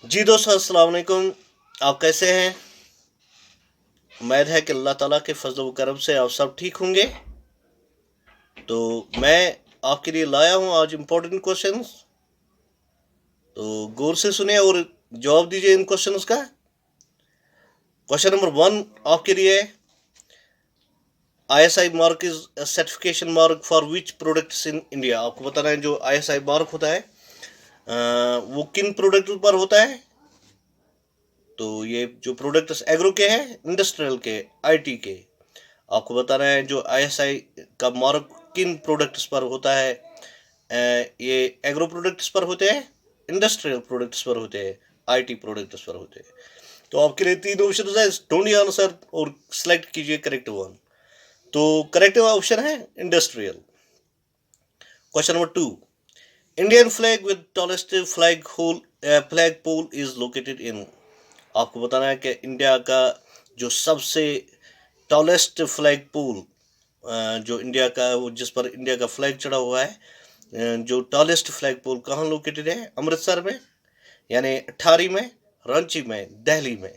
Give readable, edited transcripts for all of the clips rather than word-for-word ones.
जी दोस्तों, अस्सलाम वालेकुम। आप कैसे हैं? उम्मीद है कि अल्लाह ताला के फजल व करम से आप सब ठीक होंगे। तो मैं आपके लिए लाया हूँ आज इम्पोर्टेंट क्वेश्चंस। तो गौर से सुनिए और जवाब दीजिए इन क्वेश्चंस का। क्वेश्चन नंबर 1 आपके लिए है, ISI mark is certification mark for which products in India. आपको बताना है जो ISI मार्क होता है वो किन प्रोडक्ट पर होता है। तो ये जो प्रोडक्ट्स एग्रो के हैं, इंडस्ट्रियल के, IT के, आपको बताना है जो ISI का मार्क किन प्रोडक्ट्स पर होता है। ये एग्रो प्रोडक्ट्स पर होते हैं, इंडस्ट्रियल प्रोडक्ट्स पर होते हैं, IT प्रोडक्ट्स पर होते हैं। तो आपके लिए तीन ऑप्शन है, ढूंढिए आंसर और सिलेक्ट कीजिए करेक्ट वन। तो करेक्ट ऑप्शन है industrial. Question number 2, Indian flag with tallest flag pole is located in. आपको बताना है कि इंडिया का जो सबसे टॉलेस्ट फ्लैग पोल, जो इंडिया का, वो जिस पर इंडिया का फ्लैग चढ़ा हुआ है, जो टॉलेस्ट फ्लैग पोल कहाँ लोकेटेड है? अमृतसर में, यानी अठारी में, रांची में, दिल्ली में।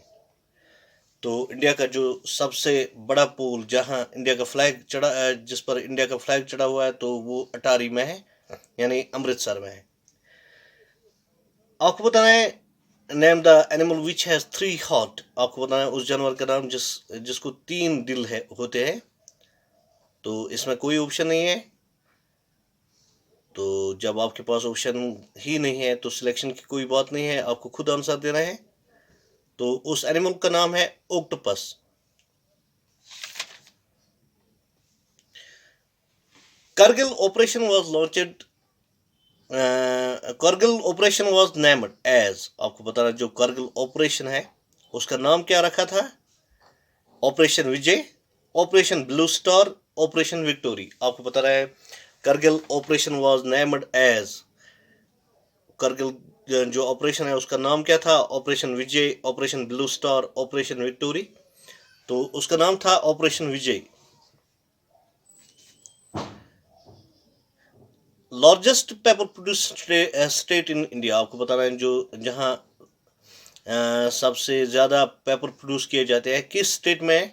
तो इंडिया का जो सबसे बड़ा पोल जहाँ इंडिया का फ्लैग चढ़ा, जिस पर इंडिया का फ्लैग चढ़ा हुआ है, तो वो अटारी में है, यानी अमृतसर में है। आपको बताना है name the animal which has three heart. आपको बताना है उस जानवर का नाम जिसको तीन दिल है होते हैं। तो इसमें कोई ऑप्शन नहीं है। तो जब आपके पास ऑप्शन ही नहीं है तो सिलेक्शन की कोई बात नहीं है, आपको खुद आंसर देना है। तो उस एनिमल का नाम है octopus. Kargil operation was launched, Kargil operation was named as. आपको बताना जो करगिल ऑपरेशन है उसका नाम क्या रखा था? Operation Vijay, operation blue star, operation victory. आपको बता रहा है Kargil operation was named as, Kargil जो ऑपरेशन है उसका नाम क्या था? Operation Vijay, operation blue star, operation victory. तो उसका नाम था operation Vijay. Largest paper produce state in India. आपको बताना है जो जहां सबसे ज्यादा पेपर प्रोड्यूस किए जाते हैं किस स्टेट में।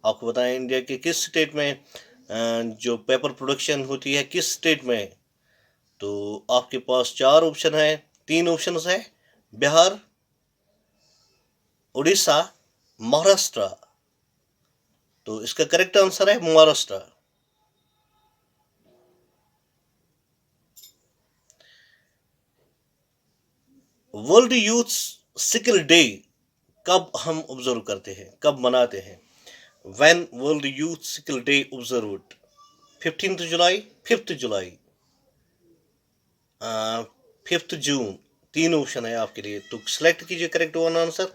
आपको बताएं इंडिया के किस स्टेट में जो पेपर प्रोडक्शन होती है, किस स्टेट में। तो आपके पास चार ऑप्शन है, तीन ऑप्शन है, बिहार, उड़ीसा, महाराष्ट्र। तो इसका करेक्ट आंसर है Maharashtra. World youth sickle day कब हम ऑब्जर्व करते हैं, कब मनाते हैं? When world youth sickle day observed? 15 जुलाई, 5 जुलाई, 5 जून। तीन ऑप्शन है आपके लिए, तो सिलेक्ट कीजिए करेक्ट वन आंसर।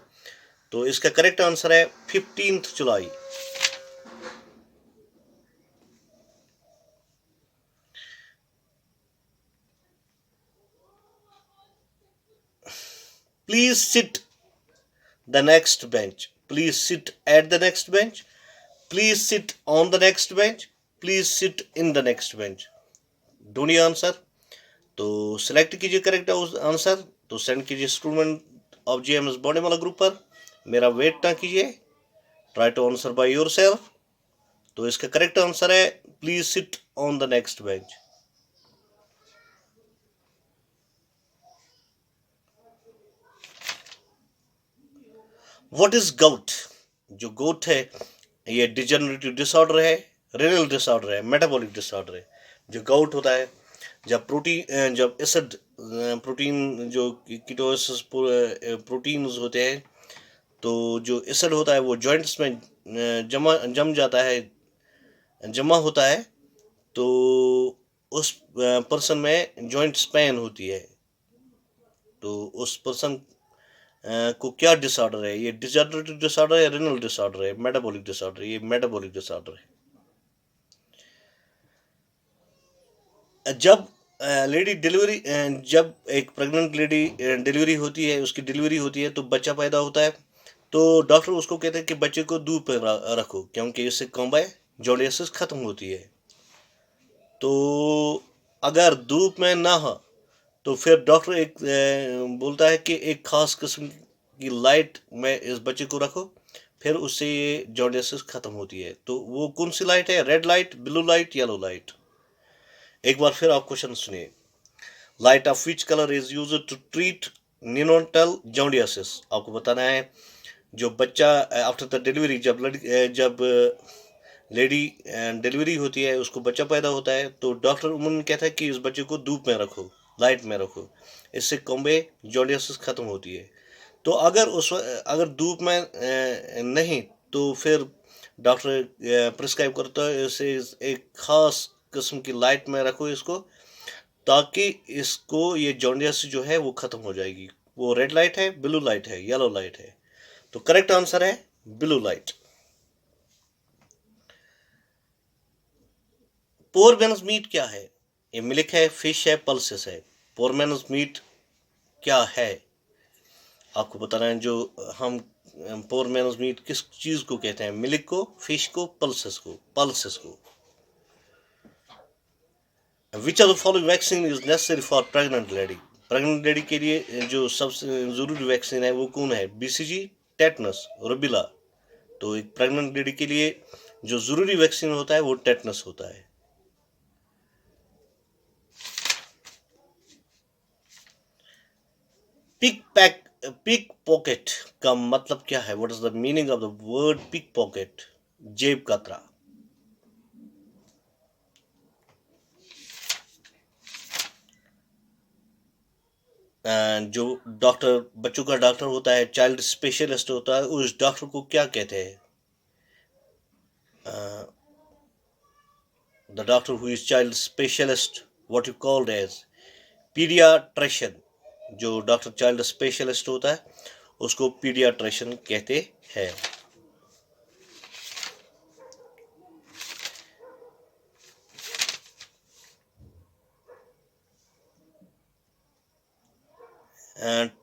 तो इसका करेक्ट आंसर है 15 जुलाई। Please sit the next bench, please sit at the next bench, please sit on the next bench, please sit in the next bench. ढूंढिए आंसर। तो सिलेक्ट कीजिए correct answer. तो send कीजिए student of GMS बॉडीमाला group पर। मेरा wait ना कीजिए, try to answer by yourself. तो इसका करेक्ट आंसर है please sit on the next bench. What is goat? जो गोट है ये डिजेनरेटिव डिसऑर्डर है, रेनल डिसऑर्डर है, मेटाबॉलिक डिसऑर्डर है। जो गोट होता है जब प्रोटीन, जब एसिड प्रोटीन, जो कीटोसिस प्रोटीन्स होते हैं, तो जो एसिड होता है वो जॉइंट्स में जम जाता है, जमा होता है। तो उस पर्सन में जॉइंट स्पेन होती है। तो उस पर्सन को क्या डिसऑर्डर है? ये डिजेनरेटिव डिसऑर्डर है, रेनल डिसऑर्डर है, मेटाबॉलिक डिसऑर्डर? ये मेटाबॉलिक डिसऑर्डर है। जब लेडी डिलीवरी, जब एक प्रेग्नेंट लेडी डिलीवरी होती है, उसकी डिलीवरी होती है तो बच्चा पैदा होता है, तो डॉक्टर उसको कहते हैं कि बच्चे को दूध पर रखो, क्योंकि इससे कॉम्बाई जोर्डियसिस खत्म होती है। तो अगर धूप में ना हो तो फिर डॉक्टर एक बोलता है कि एक खास किस्म की लाइट में इस बच्चे को रखो, फिर उससे ये जॉन्डिस खत्म होती है। तो वो कौन सी लाइट है? Red light, blue light, yellow light. एक बार फिर आप क्वेश्चन सुनिए। Light of which colour is used to treat neonatal jaundice? आपको बताना है जो बच्चा आफ्टर द डिलीवरी, जब लेडी डिलीवरी होती है, उसको बच्चा पैदा होता है, तो डॉक्टर उन्होंने कहता है कि इस बच्चे को धूप में रखो, लाइट में रखो, इससे कॉम्बे जॉन्डियासिस खत्म होती है। तो अगर धूप में नहीं, तो फिर डॉक्टर प्रिस्क्राइब करता है इसे एक खास किस्म की लाइट में रखो इसको, ताकि इसको ये जॉन्डियस जो है वो खत्म हो जाएगी। वो रेड लाइट है, ब्लू लाइट है, येलो लाइट है। तो करेक्ट आंसर है ब्लू लाइट। पोर मैनस मीट क्या है? ये मिल्क है, फिश है, पल्सेस है। पोर मैनस मीट क्या है? आपको बताना है जो हम पोर मैनस मीट किस चीज को कहते हैं? मिल्क को, फिश को, पल्सेस को। Which are the following vaccine is necessary for pregnant lady? Pregnant lady के लिए जो सबसे जरूरी वैक्सीन है वो कौन है? BCG, tetanus, rubella. तो एक प्रेग्नेंट लेडी के लिए जो जरूरी वैक्सीन होता है वो टेटनस होता है। पिक पॉकेट का मतलब क्या है? What is the meaning of the word pick pocket? जेब कतरा। जो डॉक्टर, बच्चों का डॉक्टर होता है, चाइल्ड स्पेशलिस्ट होता है, उस डॉक्टर को क्या कहते हैं? The doctor who is child specialist, what you called as paediatrician. जो डॉक्टर चाइल्ड स्पेशलिस्ट होता है उसको पीडियाट्रिशियन कहते हैं।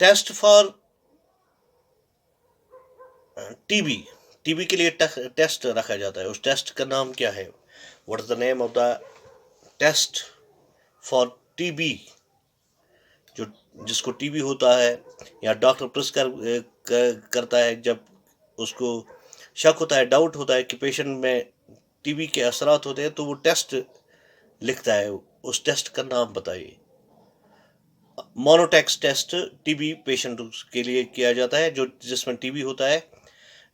टेस्ट फॉर टीबी, टीबी के लिए टेस्ट रखा जाता है, उस टेस्ट का नाम क्या है? What is the name of the test for TB? जो जिसको टीबी होता है या डॉक्टर प्रिस्क्राइब करता है, जब उसको शक होता है, डाउट होता है कि पेशेंट में टीबी के असरात होते हैं, तो वो टेस्ट लिखता है। उस टेस्ट का नाम बताइए। मोनोटैक्स टेस्ट टीबी पेशेंट के लिए किया जाता है जो जिसमें टीबी होता है।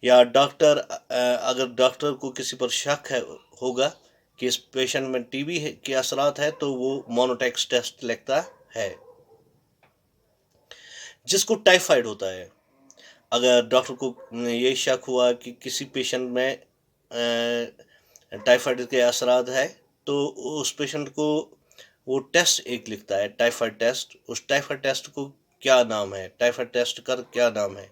या डॉक्टर अगर डॉक्टर को किसी पर शक है होगा कि इस पेशेंट में टीबी के असरात है, तो वो मोनोटैक्स टेस्ट लिखता है। जिसको टाइफाइड होता है, अगर डॉक्टर को ये शक हुआ कि किसी पेशेंट में टाइफाइड के असरात है, तो उस पेशेंट को वो टेस्ट एक लिखता है, टाइफाइड टेस्ट। उस टाइफाइड टेस्ट को क्या नाम है? टाइफाइड टेस्ट का क्या नाम है?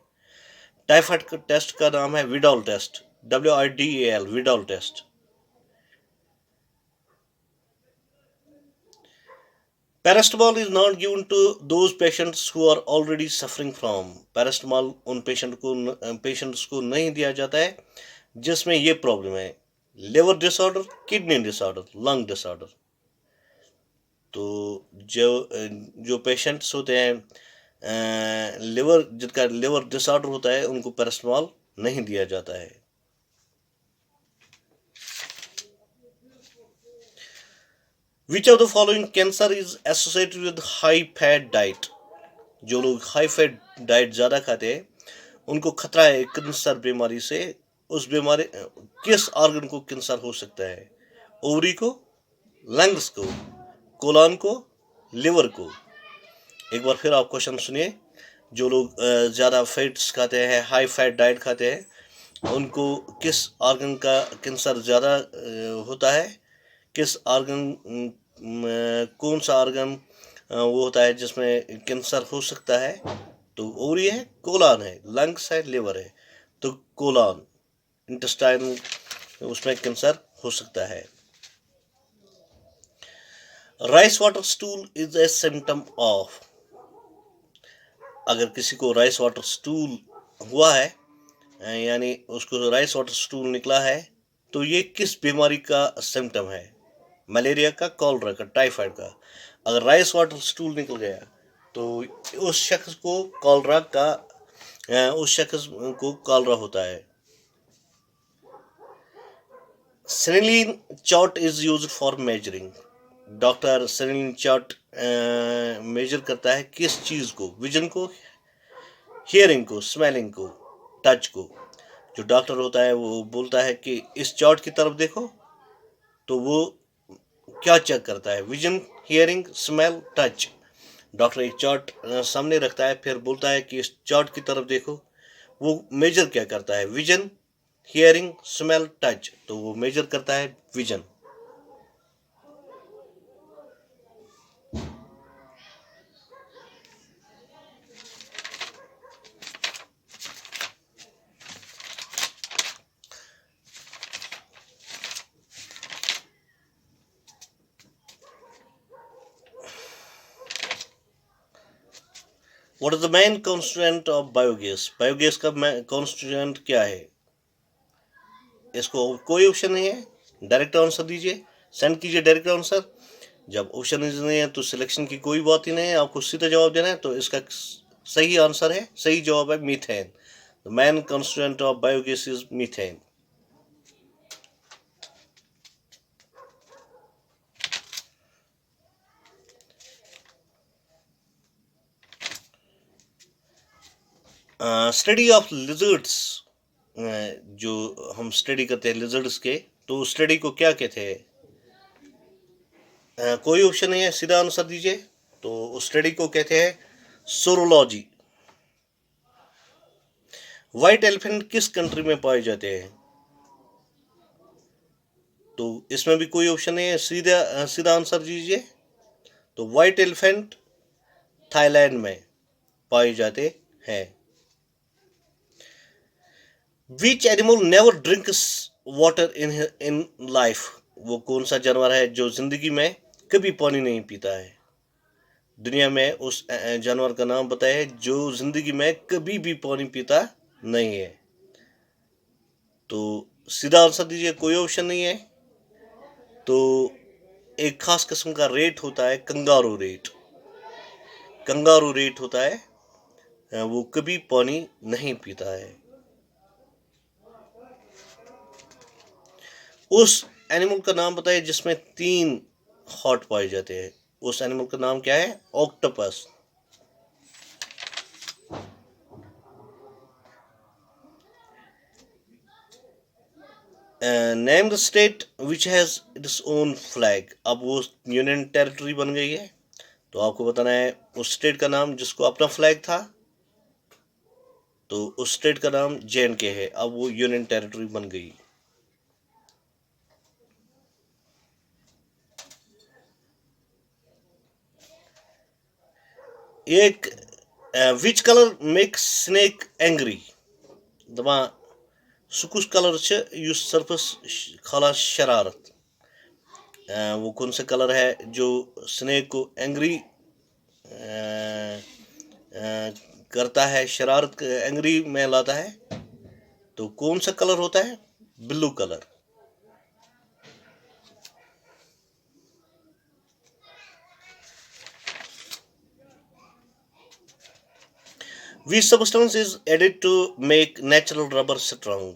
टाइफाइड टेस्ट का नाम है Widal test, WIDAL, Widal test. Paracetamol is not given to those patients who are already suffering from. Paracetamol उन पेशेंट्स को नहीं दिया जाता है जिसमें ये प्रॉब्लम है: liver disorder, kidney disorder, lung disorder. तो जो पेशेंट्स होते हैं जिनका लिवर डिसऑर्डर होता है, उनको पैरास्टामोल नहीं दिया जाता है। Which of the following cancer is associated with high fat diet? जो लोग हाई फैट डाइट ज़्यादा खाते हैं उनको खतरा है कैंसर बीमारी से। उस बीमारी किस ऑर्गन को कैंसर हो सकता है? ओवरी को, लंग्स को, कोलन को, लिवर को। एक बार फिर आप क्वेश्चन सुनिए। जो लोग ज़्यादा फैट्स खाते हैं, हाई फैट डाइट खाते हैं, उनको किस ऑर्गन का कैंसर ज़्यादा होता है? किस ऑर्गन, कौन सा ऑर्गन वो होता है जिसमें कैंसर हो सकता है? तो ओवरी है, कोलन है, लंग्स है, लिवर है। तो कोलन, इंटेस्टाइन, उसमें कैंसर हो सकता है। Rice water stool is a symptom of. अगर किसी को राइस वाटर स्टूल हुआ है, यानी उसको राइस वाटर स्टूल निकला है, तो ये किस बीमारी का सिम्टम है? मलेरिया का, कॉलरा का, टाइफाइड का? अगर राइस वाटर स्टूल निकल गया तो उस शख्स को कॉलरा होता है। Snellen chart is used for measuring. Doctor Snellen chart measure करता है किस चीज को? विजन को, हियरिंग को, स्मेलिंग को, टच को। जो डॉक्टर होता है वो बोलता है कि इस चार्ट की तरफ देखो, तो वो क्या चेक करता है? Vision, hearing, smell, touch. Doctor एक चार्ट सामने रखता है, फिर बोलता है कि इस चार्ट की तरफ देखो। वो मेजर क्या करता है? Vision, hearing, smell, touch. तो वो मेजर करता है vision. What is the main constituent of biogas? Biogas का कॉन्स्टिट्यूएंट क्या है? इसको कोई ऑप्शन नहीं है, डायरेक्ट आंसर दीजिए, सेंड कीजिए डायरेक्ट आंसर। जब ऑप्शन नहीं है तो सिलेक्शन की कोई बात ही नहीं है, आपको सीधा जवाब देना है। तो इसका सही आंसर है, सही जवाब है methane. The main constituent of biogas is methane. Study of lizards, जो हम स्टडी करते हैं लिजर्ड्स के, तो स्टडी को क्या कहते हैं? कोई ऑप्शन नहीं है, सीधा आंसर दीजिए। तो उस स्टडी को कहते हैं सोरोलॉजी। व्हाइट एलिफेंट किस कंट्री में पाए जाते हैं? तो इसमें भी कोई ऑप्शन नहीं है, सीधा सीधा आंसर दीजिए। तो व्हाइट एलिफेंट थाईलैंड में पाए जाते हैं। Which animal never drinks water in life? वो कौन सा जानवर है जो जिंदगी में कभी पानी नहीं पीता है? दुनिया में उस जानवर का नाम बताए जो जिंदगी में कभी भी पानी पीता नहीं है। तो सीधा आंसर दीजिए, कोई ऑप्शन नहीं है। तो एक खास किस्म का रेट होता है कंगारू रेट। कंगारू रेट होता है, वो कभी पानी नहीं पीता है। उस एनिमल का नाम बताइए जिसमें 3 हार्ट पाए जाते हैं। उस एनिमल का नाम क्या है? Octopus. Name the state which has its own flag. अब वो यूनियन टेरिटरी बन गई है, तो आपको बताना है उस स्टेट का नाम जिसको अपना फ्लैग था। तो उस स्टेट का नाम JNK है, अब वो यूनियन टेरिटरी बन गई। एक which colour makes snake angry? दपा सह कुछ कलर युस सर्फस खाला शरारत। वो कौन सा कलर है जो स्नेक को एंग्री करता है, शरारत एंग्री में लाता है? तो कौन सा कलर होता है? Blue colour. Which substance is added to make natural rubber strong?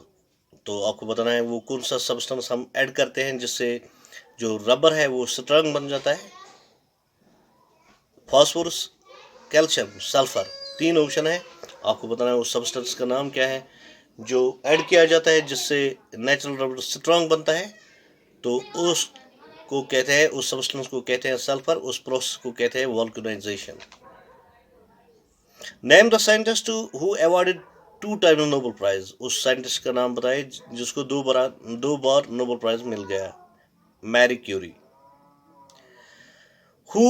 तो आपको बताना है वो कौन सा सब्सटेंस हम ऐड करते हैं जिससे जो रबर है वो स्ट्रॉन्ग बन जाता है। Phosphorus, calcium, sulphur. 3 ऑप्शन है, आपको बताना है उस सब्सटेंस का नाम क्या है जो ऐड किया जाता है जिससे नेचुरल रबर स्ट्रॉन्ग बनता है। तो उसको कहते हैं, उस सब्सटेंस को कहते हैं सल्फर। उस प्रोसेस को कहते हैं vulcanization. Name the scientist who awarded 2 times Nobel prize. उस साइंटिस्ट का नाम बताए जिसको 2 बार नोबेल प्राइज मिल गया। Marie Curie. Who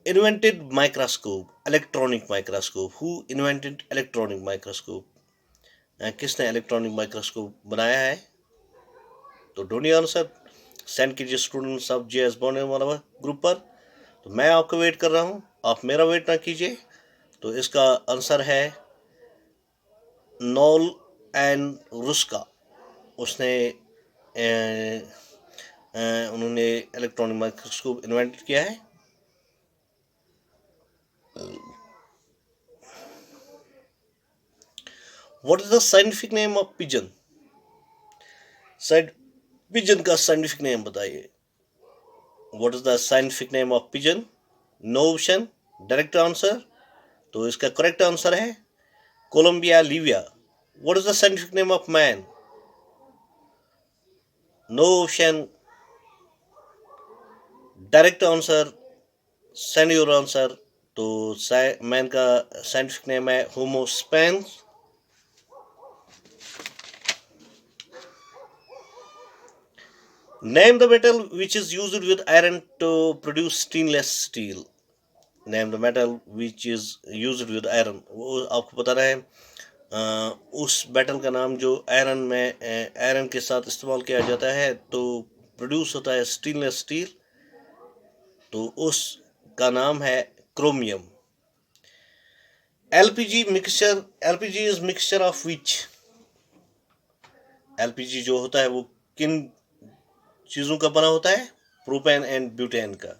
invented microscope, electronic microscope? Who invented electronic microscope? किसने इलेक्ट्रॉनिक माइक्रोस्कोप बनाया है? तो ढूंढिए आंसर, सेंड कीजिए स्टूडेंट्स ऑफ JS बॉन्ड वाला ग्रुप पर। तो मैं आपको वेट कर रहा हूँ, आप मेरा वेट ना कीजिए। तो इसका आंसर है नॉल एंड रुस्का। उसने उन्होंने इलेक्ट्रॉनिक माइक्रोस्कोप इन्वेंट किया है। What is the scientific name of pigeon? साइड पिजन का साइंटिफिक नेम बताइए। What is the scientific name of pigeon? No option, direct answer. तो इसका करेक्ट आंसर है Columba livia. What is the scientific name of man? No option, direct answer, send your answer. तो man का scientific name है Homo sapiens. Name the metal which is used with iron to produce stainless steel. Name the metal which is used with iron, वो आपको बताना है उस metal का नाम जो आयरन के साथ इस्तेमाल किया जाता है तो प्रोड्यूस होता है स्टेनलेस स्टील, तो उसका नाम है chromium. LPG mixture, LPG is mixture of which? LPG जो होता है वो किन चीजों का बना होता है? प्रोपेन एंड ब्यूटेन का।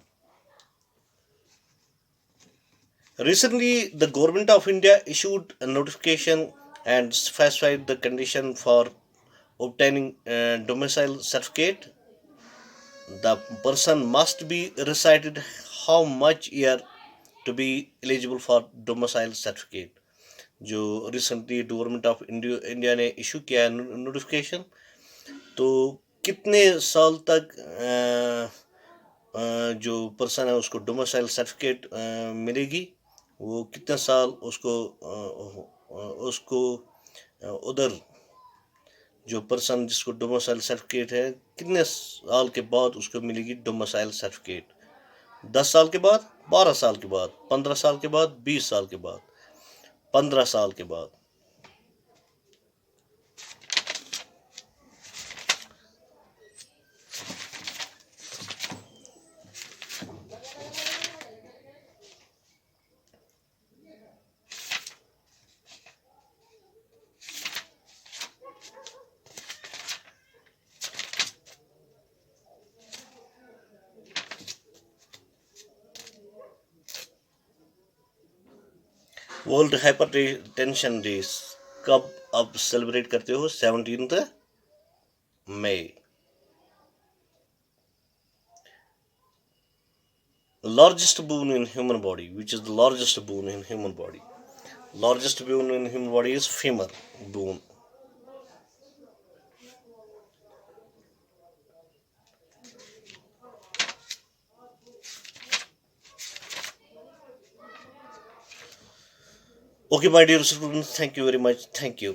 Recently, the government of India issued a notification and specified the condition for obtaining a domicile certificate. The person must be resided how much year to be eligible for domicile certificate. जो recently government of India ने issue किया है notification, तो कितने साल तक जो person है उसको डोमिसाइल सर्टिफिकेट मिलेगी, वो कितने साल उसको उधर जो पर्सन जिसको डोमिसाइल सर्टिफिकेट है कितने साल के बाद उसको मिलेगी डोमिसाइल सर्टिफिकेट? 10 साल के बाद, 12 साल के बाद, 15 साल के बाद, 20 साल के बाद, 15 साल के बाद। वर्ल्ड हाइपरटेंशन डे कब आप सेलिब्रेट करते हो? 17 मई। Largest bone in human body, which is the largest bone in human body? Largest bone in human body is femur bone. Okay, my dear students, thank you very much. Thank you.